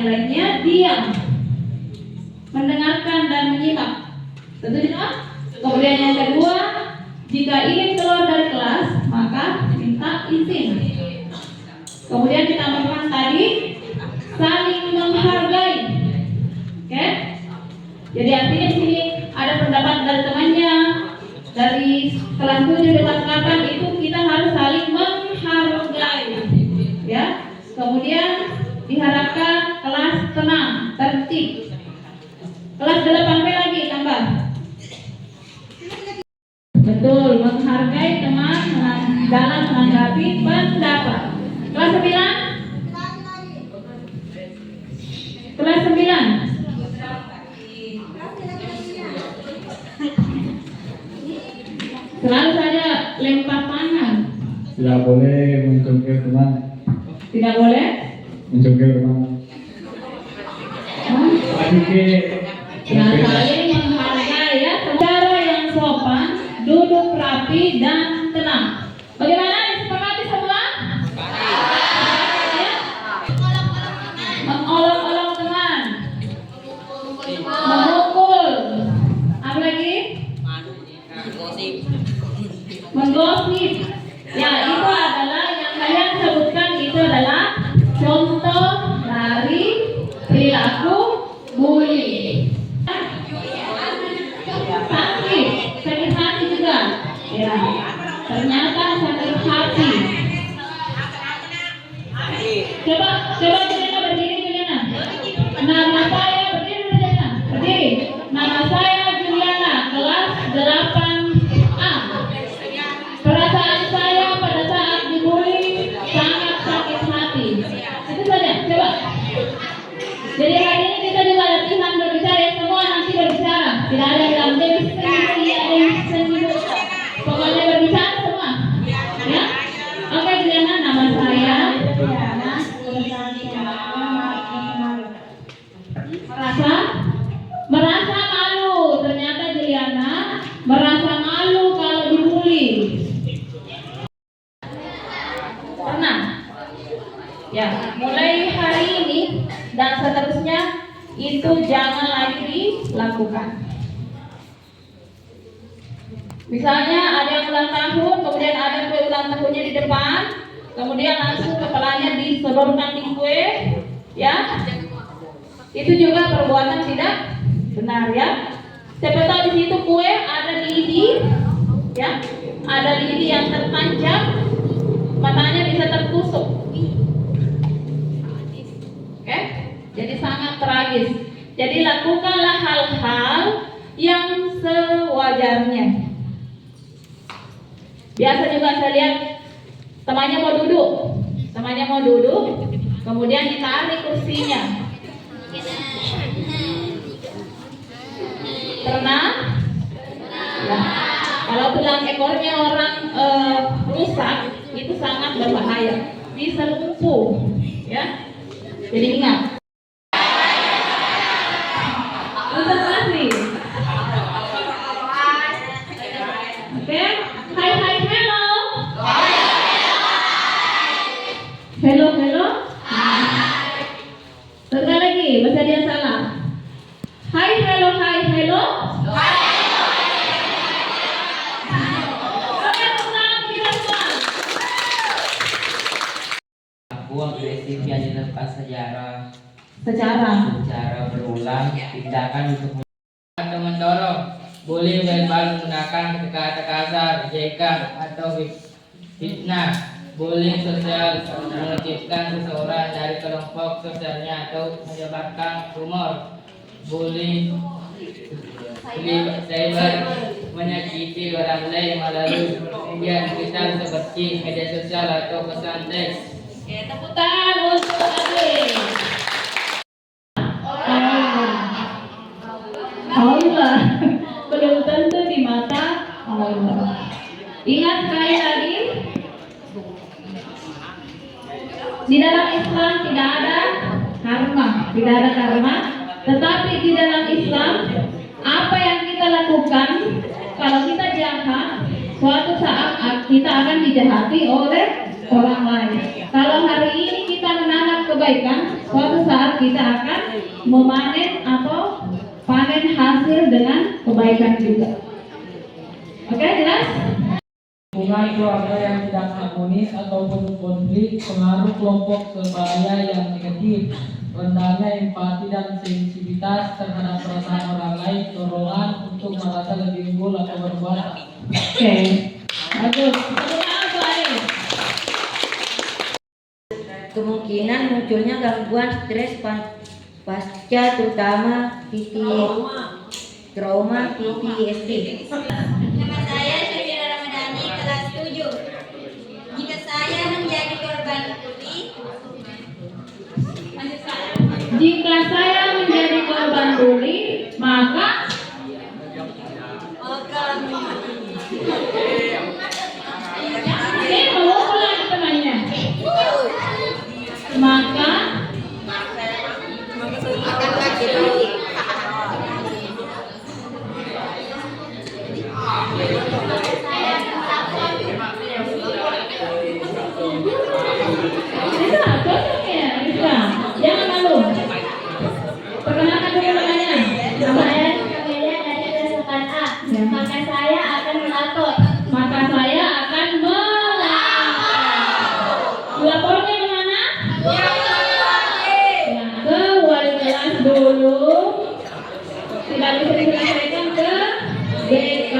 yang lainnya diam, mendengarkan dan menyimak. Setuju kan? Kemudian yang kedua, jika ingin keluar dari kelas maka minta izin. Kemudian ditambahkan tadi saling menghargai. Oke? Jadi artinya di sini ada pendapat dari temannya, dari kelas 7 di kelas 8 itu kita harus saling menghargai. Ya. Kemudian diharapkan kelas tenang, tertib. Kelas 8B lagi tambah. Betul, menghargai teman dalam menanggapi pendapat. Kelas 9? Kelas 9. Selalu saja lempar tangan. Tidak boleh mencungkil teman. Tidak boleh Mencungkil teman. Ya, saling menghargai ya. Cara yang sopan, duduk rapi dan tenang. Bagaimana? Disepakati semua? Ya. Mengolok-olok teman, memukul, apa lagi? Menggosip. Ya, itu adalah yang kalian sebutkan, itu adalah contoh dari perilaku bully. Sakit hati juga. Ya, ternyata sakit hati. Coba Juliana berdiri, Juliana. Nama saya berdiri, Juliana. Berdiri. Nama saya Juliana, kelas 8A. Perasaan saya pada saat dibully sangat sakit hati. Itu saja. Coba. Jadi hari ini kita juga latihan berbicara ya, semua nanti berbicara. Tidak ada yang pokoknya berbicara semua. Ya. Oke, Juliana, nama saya merasa malu. Ternyata Juliana merasa malu kalau dibully. Pernah? Ya, mulai hari ini dan seterusnya itu jangan lagi dilakukan. Misalnya ada yang ulang tahun, kemudian ada kue ulang tahunnya di depan, kemudian langsung kepalanya disodorkan di kue, ya. Itu juga perbuatan tidak benar ya. Siapa tahu di situ kue ada lidi, ya, ada lidi yang tertancap, matanya bisa tertusuk. Oke, jadi sangat tragis. Jadi lakukanlah hal-hal yang sewajarnya. Biasa juga saya lihat temannya mau duduk, kemudian ditarik kursinya. Pernah? Ya. Kalau tulang ekornya orang rusak, itu sangat berbahaya, bisa lumpuh, ya. Jadi ingat. Konsentrasi. Oke. Hello. Sekali lagi, bahasa dia salah. Hai, hello. Oke, ulang kita semua. Aku agresif yang dilepas Secara berulang tindakan untuk atau mendorong, boleh verbal menggunakan kata-kata kasar, ejekan atau fitnah. Boleh sosial, mengecilkan seseorang dari kelompok sosialnya atau menyebarkan rumor. Boleh cyber, menyakiti orang lain melalui media digital seperti media sosial atau pesan teks. Oke, tepuk tangan untuk Adli. Allah belum tentu di mata Allah. Ingat sekali lagi, di dalam Islam tidak ada karma, tetapi di dalam Islam apa yang kita lakukan, kalau kita jahat, suatu saat kita akan dijahati oleh orang lain. Kalau hari ini kita menanam kebaikan, suatu saat kita akan memanen atau panen hasil dengan kebaikan juga. Oke, jelas? Hubungan keluarga yang tidak harmonis ataupun konflik, pengaruh kelompok sebaya yang negatif, rendahnya empati dan sensitivitas terhadap perasaan orang lain, dorongan untuk merasa lebih unggul atau berkuasa. Oke, bagus. Apa lagi? Kemungkinan munculnya gangguan stres pasca terutama trauma PTSD. Nama saya Syafira Ramadhani, kelas 7. Jika saya menjadi korban bully, Jika saya menjadi korban bully, maka ini mau ulang temannya. Maka bisa, cocok ya, bisa. Jangan malu. Perkenalkan dulu namanya. saya Kamelia dari kesukaan A. Ya. Maka saya akan melapor. Maka saya akan melapornya kemana? Ya, ke wali kelas dulu. Tidak bisa diselesaikan ke BK.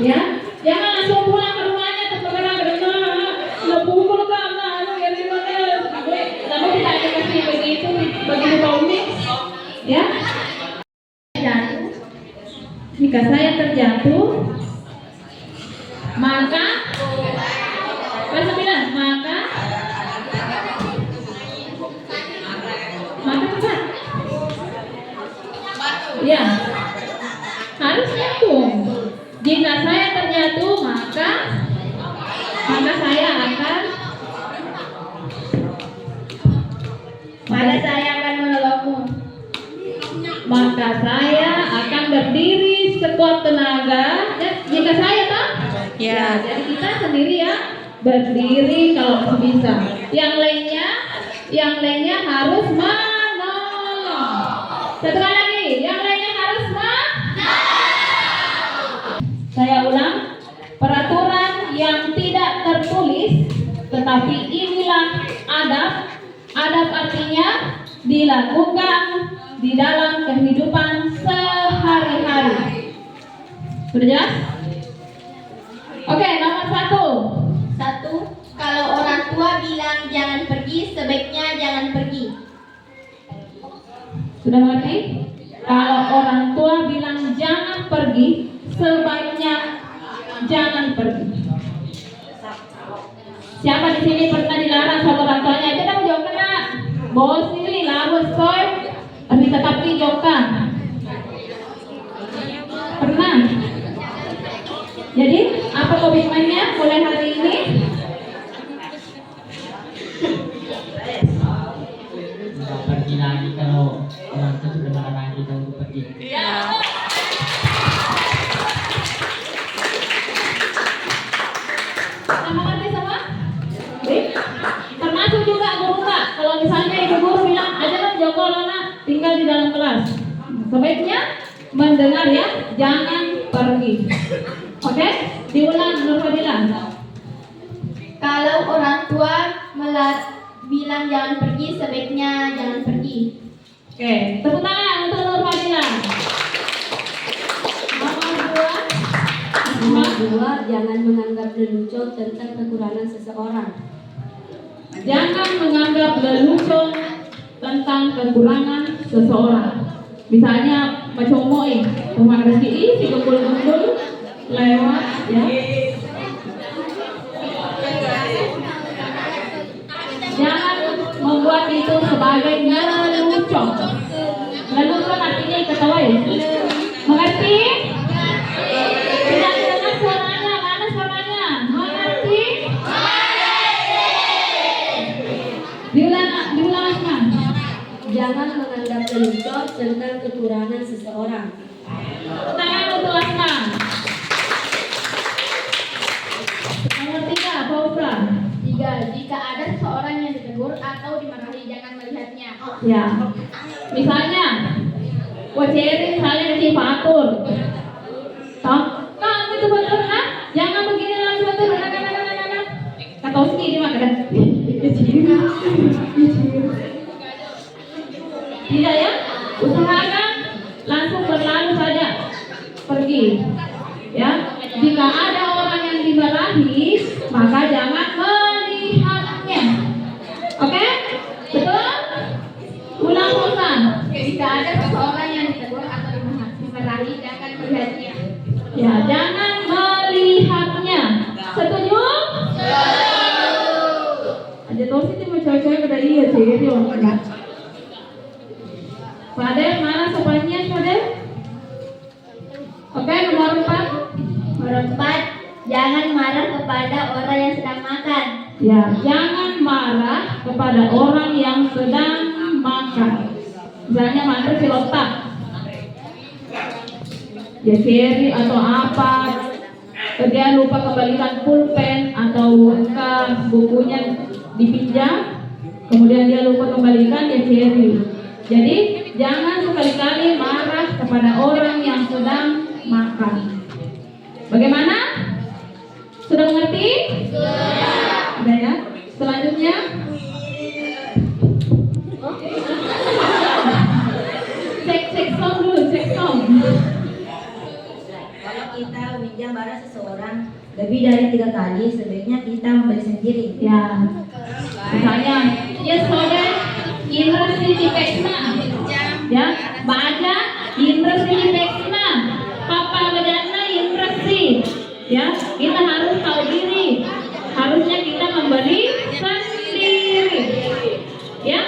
Ya, jangan langsung pulang ke rumahnya terperang ke rumah. Nggak pukul kamu, ya gimana? Kamu tidak dikasih begitu komik, ya? Jika saya terjatuh, maka kelas 9, maka apa? Ya, harus nyambung. Jika saya terjatuh, maka saya akan menolongmu. maka saya akan berdiri sekuat tenaga. Jika saya tak, Ya. jadi kita sendiri ya berdiri kalau masih bisa. Yang lainnya harus menolong. Satu kali lagi, yang lainnya harus Saya ulang, peraturan yang tidak tertulis, tetapi inilah adab. Adab artinya dilakukan di dalam kehidupan sehari-hari. Sudah jelas? Oke, nomor 1. 1. Kalau orang tua bilang jangan pergi, sebaiknya jangan pergi. Sudah mengerti? Kalau orang tua bilang jangan pergi, sebaiknya jangan pergi. Siapa di sini pernah dilarang sama orang tuanya? Itu kamu jawab kena. Bos ini labus soy, tapi tetap dijawabkan. Pernah? Jadi apa komitmennya mulai hari ini? Nggak pergi lagi kalau orang itu sudah melarang kita untuk pergi. Sama ngerti sama? Termasuk juga guru Kak. Kalau misalnya ibu guru bilang aja kan Joko Lona tinggal di dalam kelas, sebaiknya mendengar ya, jangan pergi. Oke? Diulang Nur Fadila. Kalau orang tua bilang jangan pergi, sebaiknya jangan pergi. Oke, tepuk tangan untuk Nur Fadila. Nomor 2. Jangan menganggap lelucon tentang kekurangan seseorang. Jangan menganggap lelucon tentang kekurangan seseorang. Misalnya Pacomo rumah rezeki si kumpul-kumpul lewat ya. Jangan membuat itu sebagai lelucon. Lelucon artinya ketawa ya. Mengerti? Tidak dengar suaranya, mana suaranya? Mengerti? Diulang Mas. Jangan menganggap lelucon tentang kekurangan seseorang. Tangan untuk Asma. Nomor 3, Fauzan. 3. Jika ada seseorang yang ditegur atau dimarahi, jangan melihatnya. Ya, misalnya, Wajeri misalnya kasih Fatur. Toh, kamu itu betul kan? Jangan begini lagi betul. Kata Oski ini mah kadang. Tidak ya, usahakan langsung berlalu saja, pergi. Ya, jika ada orang yang dimarahi, maka jangan melihatnya. Oke, betul? Ulang. Jika ada seseorang yang ditegur atau dimarahi, jangan melihatnya. Ya, jangan melihatnya. Setuju? Aja tahu sih cuma cewek-cewek pada iya sih gitu. Padel mana sopannya Padel? Oke, nomor 4. Nomor 4, jangan marah kepada orang yang sedang makan. Ya, jangan marah kepada orang yang sedang makan. Misalnya mantu si lotak, ya seri atau apa, dia lupa kembalikan pulpen atau bukunya dipinjam, kemudian dia lupa kembalikan, ya seri. Jadi jangan sekali-kali marah kepada orang yang sedang makan. Bagaimana? Sudah mengerti? Sudah ya. Selanjutnya, cek song dulu, cek song. Kalau kita meminjam barang seseorang lebih dari 3 kali, sebaiknya kita membeli sendiri. Ya, misalnya, yes soda, Indra Siti Peksna, ya, baca Indra Siti Peksna, Papa Bedana Indra Siti, ya, kita harus tahu diri, harusnya kita membeli sendiri, ya.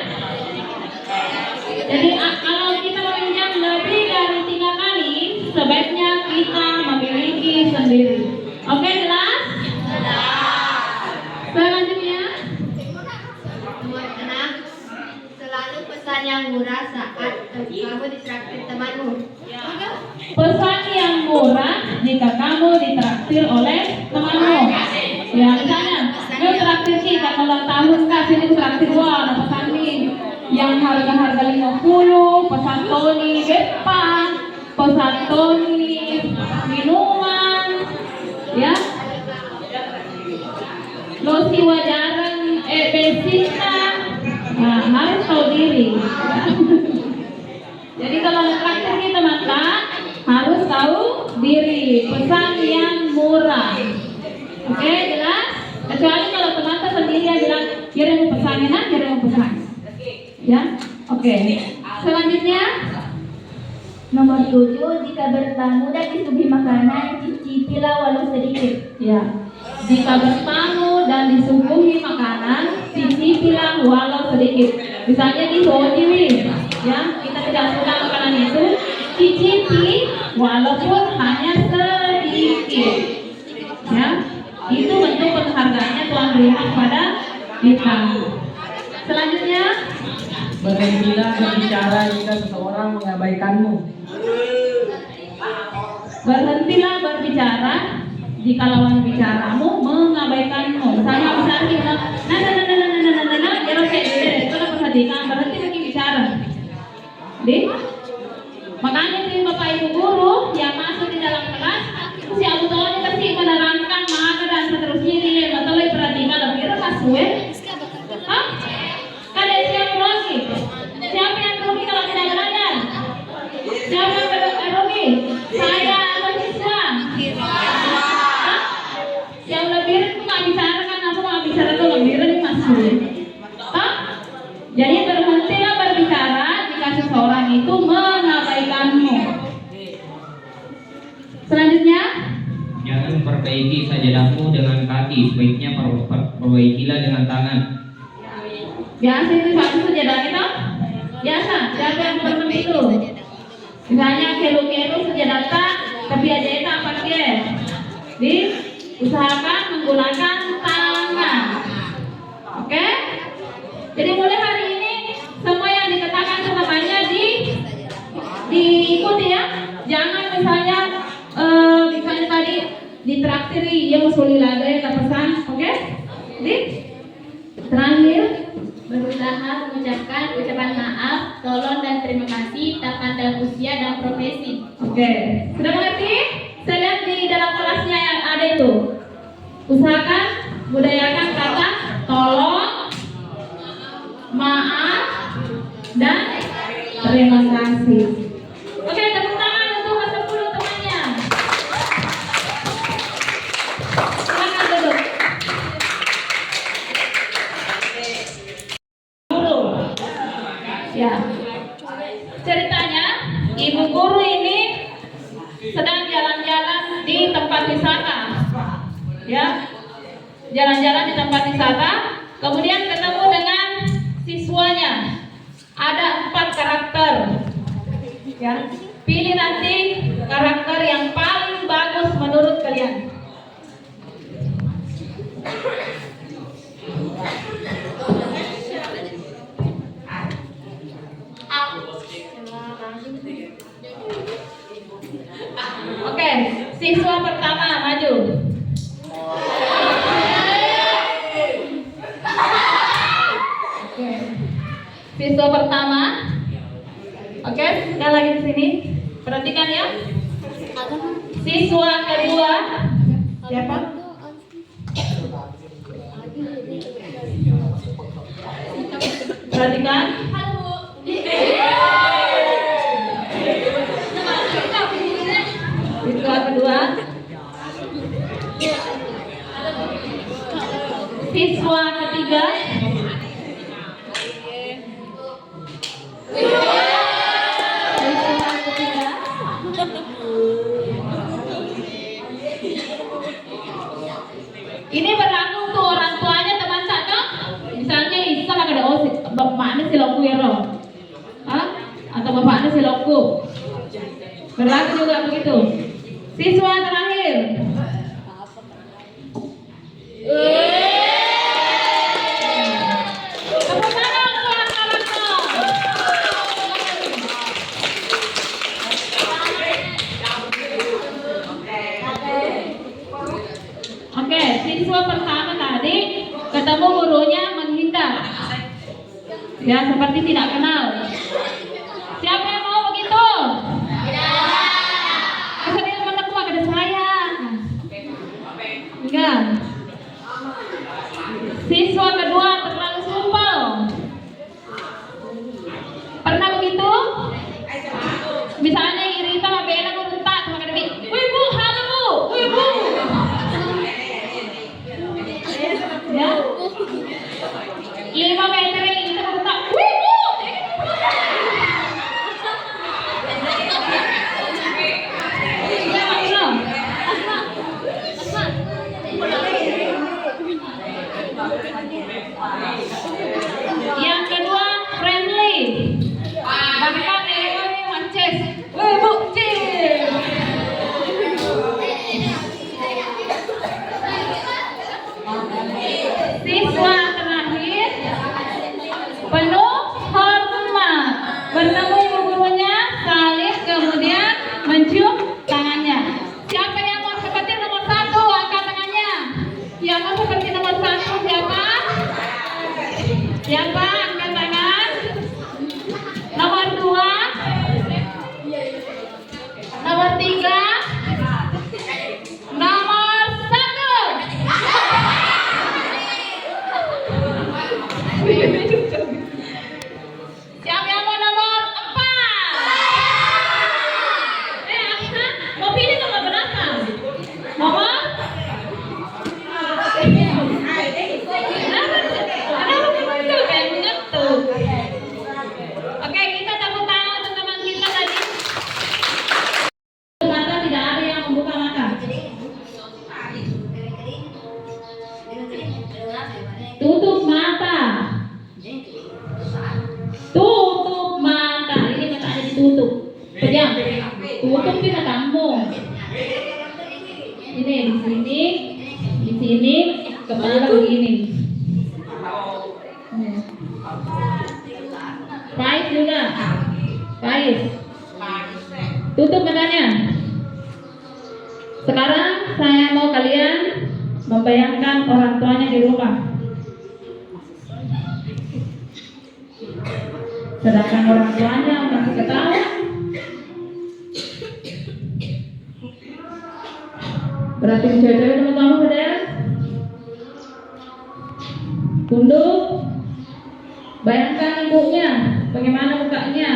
Jadi kalau kita meminjam lebih dari 3 kali, sebaiknya kita memiliki sendiri. Oke, jelas? Selanjutnya, Nomor 6, selalu pesan yang murah saat kamu ditraktir temanmu. pesan yang murah jika kamu ditraktir oleh temanmu. Ya, misalnya, lu traktir kita ulang tahun kasih ini traktir wah, pesan nih yang harga 50, pesan Tony Depan, pesan Tony minuman, ya. Losi wajaran bensinnya, nah, harus tahu diri. Jadi kalau traktir kita maka harus tahu diri, pesan yang murah. Oke, jelas? Kecuali kalau teman sendiri yang bilang kirim pesannya, nah kirim pesan. Ya, oke. Selanjutnya, Nomor 7, jika bertamu dan disuguhi makanan, cicipilah walau sedikit. ya, jika bertamu dan disuguhi makanan, cicipilah walau sedikit. Misalnya di Hojiwi, ya, kita tidak suka makanan itu, cicipi walaupun hanya sedikit. Ya, itu bentuk penghargaannya Tuhan berikan pada kita. Selanjutnya, Berhentilah berbicara jika seseorang mengabaikanmu. berhentilah berbicara jika lawan bicaramu mengabaikanmu. Misalnya kita ya oke, itu lah perhatikan, berhenti lagi bicara. Makanya sih Bapak Ibu guru yang masuk di dalam kelas, si autonya pasti menerangkan maka dan seterusnya dia masalah perhatikan lebih masuk ya. Hah? Kada siapa rugi? Siapa yang rugi kalau tidak belajar? Siapa yang rugi? Saya atau siswa? Hah? Yang lebih itu nggak bicara kan? Aku nggak bicara tuh lebih ini masuk. Hah? Jadi berhentilah berbicara jika seseorang itu mengabaikanmu. Selanjutnya, Jangan perbaiki sajadahmu dengan kaki, sebaiknya perbaikilah dengan tangan. biasa itu satu sajadah kita. Biasa, siapa yang pernah itu? Misalnya kelu-kelu sajadah tak, tapi aja itu apa dia? Usahakan menggunakan tangan. Oke? Jadi mulai hari ini semua yang dikatakan semuanya diikuti ya. Jangan misalnya tadi ditraktiri ya musuli lagi ke pesan, oke? Terakhir Berusaha mengucapkan ucapan maaf tolong dan terima kasih, tak pandang usia dan profesi. Oke, sudah mengerti? Saya lihat di dalam kelasnya yang ada itu. Usahakan budayakan kata tolong, maaf, dan terima kasih. Oke, tepuk tangan untuk ke-10 temannya. Silakan duduk. Guru. Ya. Ceritanya, ibu guru ini sedang jalan-jalan di tempat wisata. Ya. Jalan-jalan di tempat wisata, kemudian ketemu dengan siswanya. Ada 4 karakter. Ya. Pilih nanti karakter yang paling bagus menurut kalian. Oke, siswa pertama maju. Oke. Siswa pertama. Oke, sekali lagi di sini. Perhatikan ya. Siswa kedua. Siapa? Perhatikan. Siswa kedua. Siswa ketiga. Siswa ketiga. Ini berlaku untuk orang tuanya teman satu. Misalnya Isa lagi ada osis, bapaknya si loku ya roh, atau bapaknya si loku. Berlaku juga begitu. Siswa terakhir. Tepuk tangan untuk anak-anaknya. Oke, siswa pertama tadi ketemu gurunya menghindar. Ya, seperti tidak kenal. Siapa yang mau begitu? Kemudian teman-teman ada saya. Enggak. Siswa kedua terlalu sumpel. Pernah begitu? Misalnya Irita sama Bella ngerentak sama Debbie. Wih bu, halo bu, wih bu. Ya. 5 meter ini kita ngerentak. Wih bu. Yang kedua friendly. Bahkan mances. Wih bu, cil. Siswa terakhir penuh hormat. Bertemu ibu gurunya, salim kemudian mencium tangannya. Siapa yang mau seperti nomor 1 angkat tangannya. Yang mau seperti nomor 1 siapa? Siapa angkat tangan? Nomor 2, nomor 3, nomor 1. Siapa yang mau nomor 4? Aksa, mau pilih nomor berapa? Nomor? Oke, kita tepuk tangan untuk teman kita tadi. Mata tidak ada yang membuka mata. Tutup mata. Tutup mata. Ini matanya ditutup. Pejam. Tutup di matamu. Ini di sini, kepala begini. Pais juga. Pais. Tutup matanya. Sekarang saya mau kalian membayangkan orang tuanya di rumah. sedangkan orang tuanya masih ketawa. Berarti cewek-cewek teman-teman saudara tunduk. Bayangkan ibunya, bagaimana mukanya.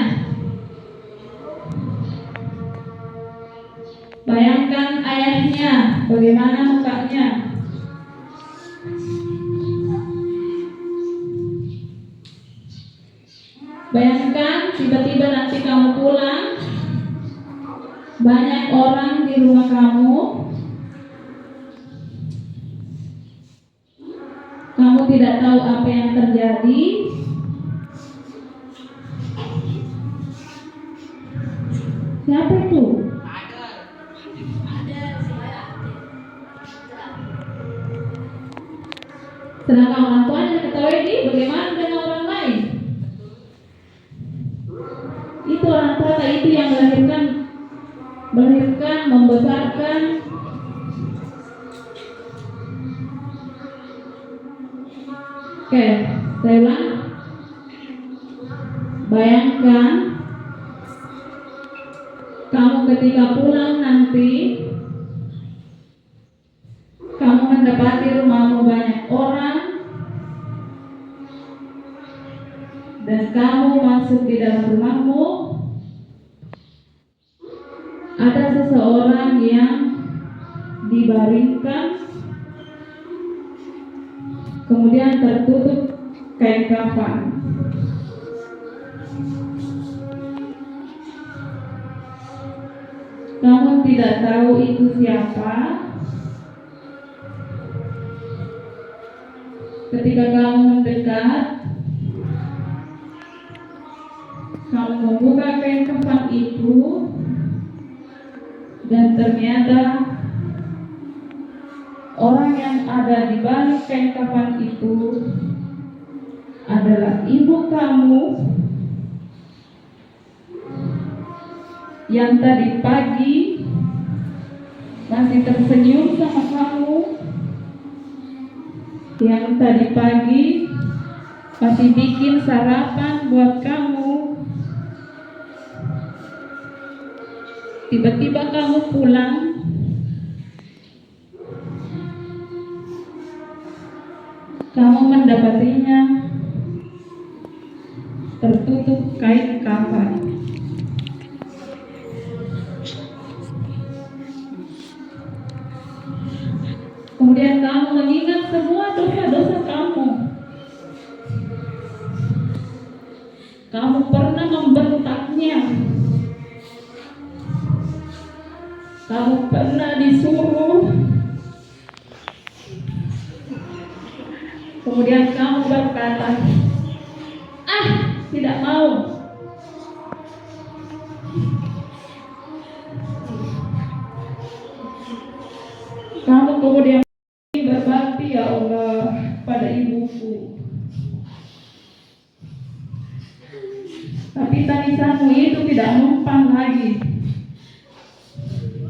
Bayangkan ayahnya, bagaimana mukanya. Bayangkan tiba-tiba nanti kamu pulang, banyak orang di rumah kamu, kamu tidak tahu apa yang terjadi. Siapa itu? Sedangkan orang tuanya ketahui ini, bagaimana dengan orang lain? Itu orang tua itu yang melahirkan, membesarkan. Oke, saya ulang. Bayangkan kamu ketika pulang nanti, kamu mendapati rumahmu banyak orang, dan kamu masuk di dalam rumahmu, ada seseorang yang dibaringkan, kemudian tertutup kain kafan. Kamu tidak tahu itu siapa. Ketika kamu mendekat, kamu membuka kain kafan itu, dan ternyata orang yang ada di balik kain kafan itu adalah ibu kamu yang tadi pagi masih tersenyum sama kamu, yang tadi pagi masih bikin sarapan buat kamu. Tiba-tiba kamu pulang, kamu mendapatinya tertutup kain kafan. Kemudian kamu mengingat semua dosa-dosa kamu. Kamu pernah membentaknya. Kamu pernah disuruh. Kemudian kamu berkata, tidak mau. Kamu kemudian berbakti, ya Allah, pada ibuku. Tapi tangisanmu itu tidak mempan lagi,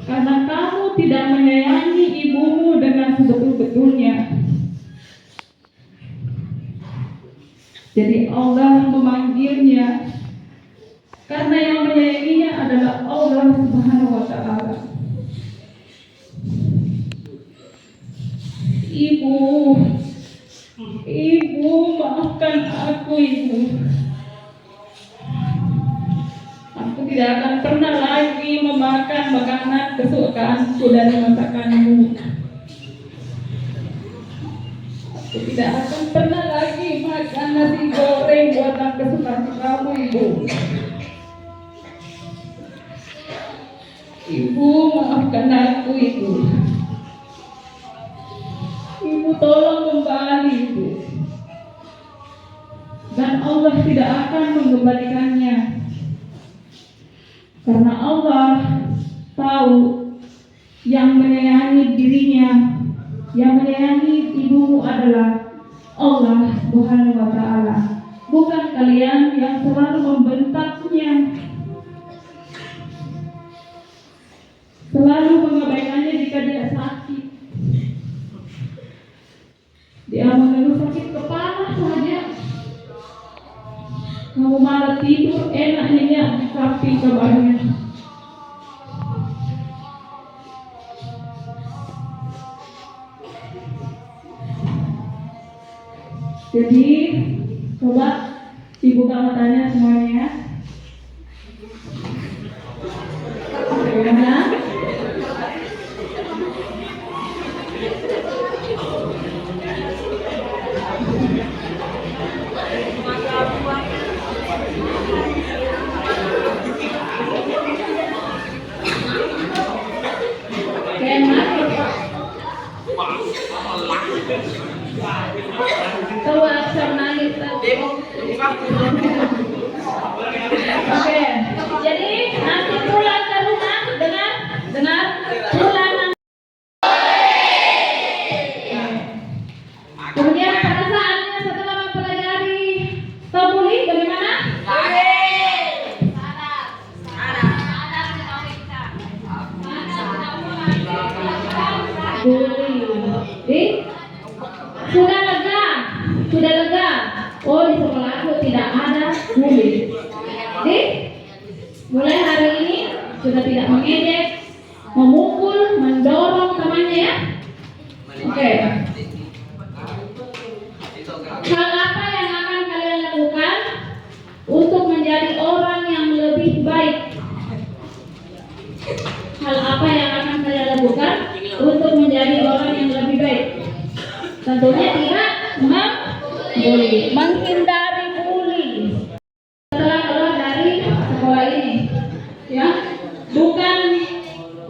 karena kamu tidak menyayangi ibumu dengan sebetul-betulnya. Jadi Allah memanggilnya, karena yang menyayanginya adalah Allah Subhanahu wa Ta'ala. Ibu, maafkan aku, Ibu. Aku tidak akan pernah lagi memakan makanan kesukaanku dari masakanmu. Aku tidak akan pernah lagi makan nasi goreng buatan kesukaan kamu, Ibu. Ibu, maafkan aku, Ibu. Ibu, tolong kembali, Ibu. Dan Allah tidak akan mengembalikannya, karena Allah tahu yang menyayangi dirinya, yang menyayangi ibumu adalah Allah Subhanahu wa Ta'ala, bukan kalian yang selalu membentaknya, selalu mengabaikannya jika dia sakit. Dia mengeluh sakit kepala saja, kamu malah Jadi coba dibuka matanya semuanya ya. Bagaimana? Keluar nangis. Oke, jadi nanti pulang ke rumah dengar pulang. Kemudian pada saatnya setelah mempelajari tabuli bagaimana? Sudah lega. Oh, di sekolahku tidak ada bully. Mulai hari ini sudah tidak mengejek, memukul, mendorong temannya ya. Oke. Hal apa yang akan kalian lakukan untuk menjadi orang yang lebih baik? Hal apa yang akan kalian lakukan untuk menjadi orang yang lebih baik? Tentunya tidak membuli, menghindari bully. Setelah keluar dari sekolah ini, ya, bukan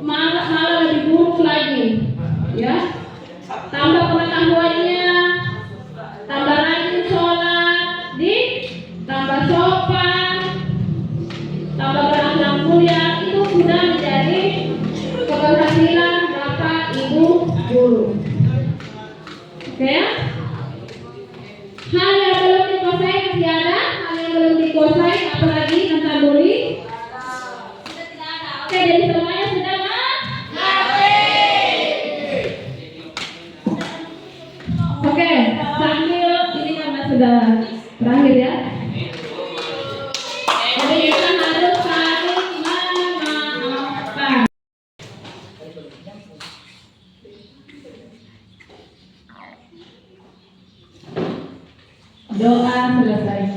malah lebih buruk lagi, ya. Tambah pengetahuannya, tambah rajin sholat, tambah sopan, tambah berakhlak mulia, itu sudah menjadi keberhasilan Bapak Ibu guru. Oke ya? Hal yang belum dikuasai masih ada, hal yang belum dikuasai apalagi tentang bully. Oke, jadi semuanya sudah ngerti. Oke, sambil ini karena sudah terakhir ya. Jadi kita harus saling memaafkan. Doa selesai.